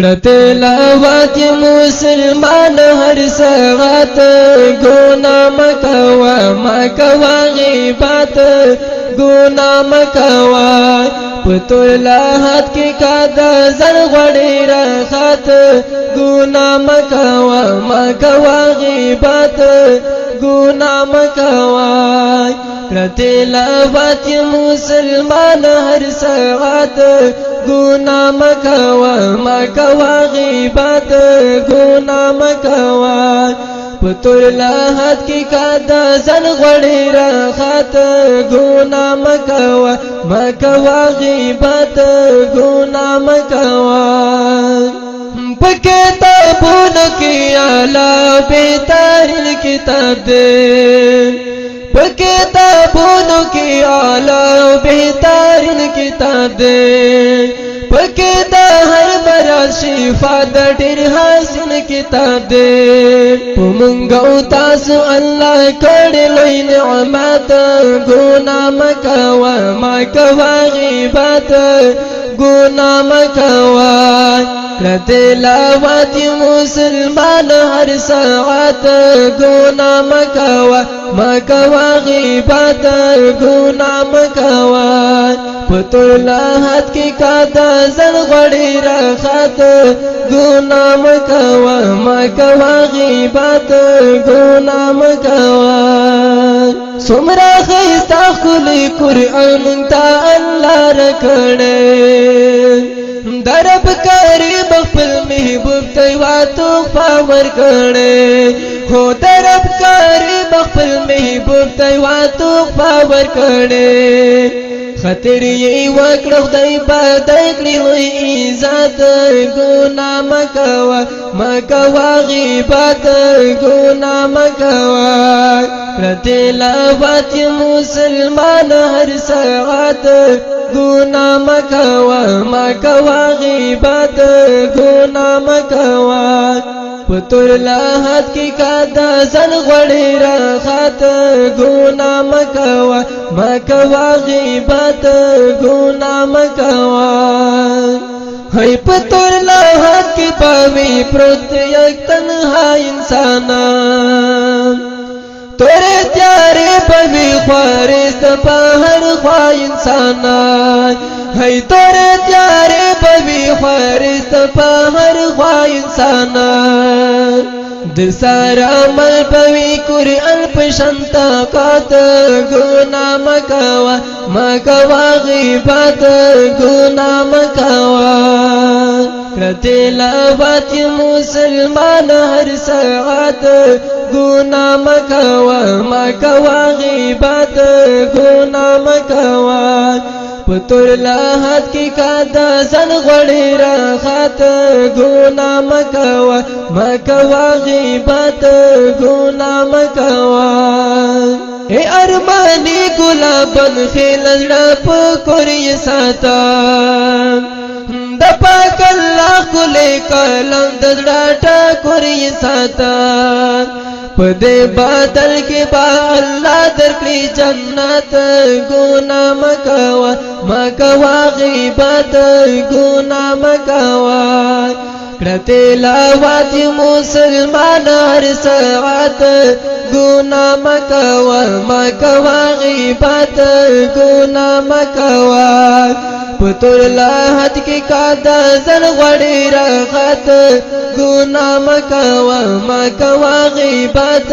تلاوت مسلمان ہر ساعت گناہ مکوا مکوا غیبت گناہ مکوا پتلاحت کی قدا زر غڑی رخت گناہ مکوا مکوا غیبت گناہ مکوا تلاوت مسلمان ہر ساعت گناہ مکوا مکوا غیبت گناہ مکوا پتلاحت کی قدا زن غڑی رخت گناہ مکوا مکوا غیبت گناہ مکوا پکتابون کی اعلیٰ بہترین کتاب دے پکتابون کی اعلیٰ بہترین کتاب دے پکتا ہر برا شفا ڈیر حسن کتاب دے پمنگو تاسو اللہ کڑ لوی نعمت گناہ مکوا مکوا غیبت گناہ مکوا تلاوت مسلمان ہر ساعت گناہ مکوا مکوا غیبت گناہ مکوا پتلاحت کی قدا زن غڑی رخت گناہ مکوا مکوا غیبت گناہ مکوا سمرا خیستا خلی قرآن تا اللہ رکھنے درب کری مغفل محبوب تیواتو پاور کرنے ہو درب کری مغفل محبوب تیواتو پاور کرنے خطر یہ وکڑ خدای پاتای کړی لوی عزت گناہ مکوا مکوا غیبت گناہ مکوا تلاوت مسلمان ہر ساعت گناہ مکوا مکوا غیبت گناہ مکوا پتلاحت کی قدا زن غڑی رخت گناہ مکوا مکوا غیبت گناہ مکوا ہے پتلاحت کی پاوی پروت یک تنہا انسانا تورے تیارے پوی خوارست پہر خواہ انسانا ہے تورے تیارے پوی خوارست پہر خواہ انسانا در سارا مل پوی قرآن پشنتا قات گناہ مکوا مکوا غیبت گناہ مکوا تلاوت مسلمان ہر ساعت گناہ مکوا مکوا غیبت گناہ مکوا پتلاحت کی قدا زن غڑی رخت گناہ مکوا مکوا غیبت گناہ مکوا اے ارمانی گلابن خیل رپ کوری ساتا دپاک اللہ کلے کلم دزڑاٹا کوری ساتا پدے بادل کے با اللہ درکلی جنت گناہ مکوا مکوا غیبت گناہ مکوا تلاوت مسلمان ہر ساعت گناہ مکوا مکوا غیبت گناہ مکوا پتلاحت کی قدا زن غڑی رخت گناہ مکوا مکوا غیبت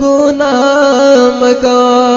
گناہ مکوا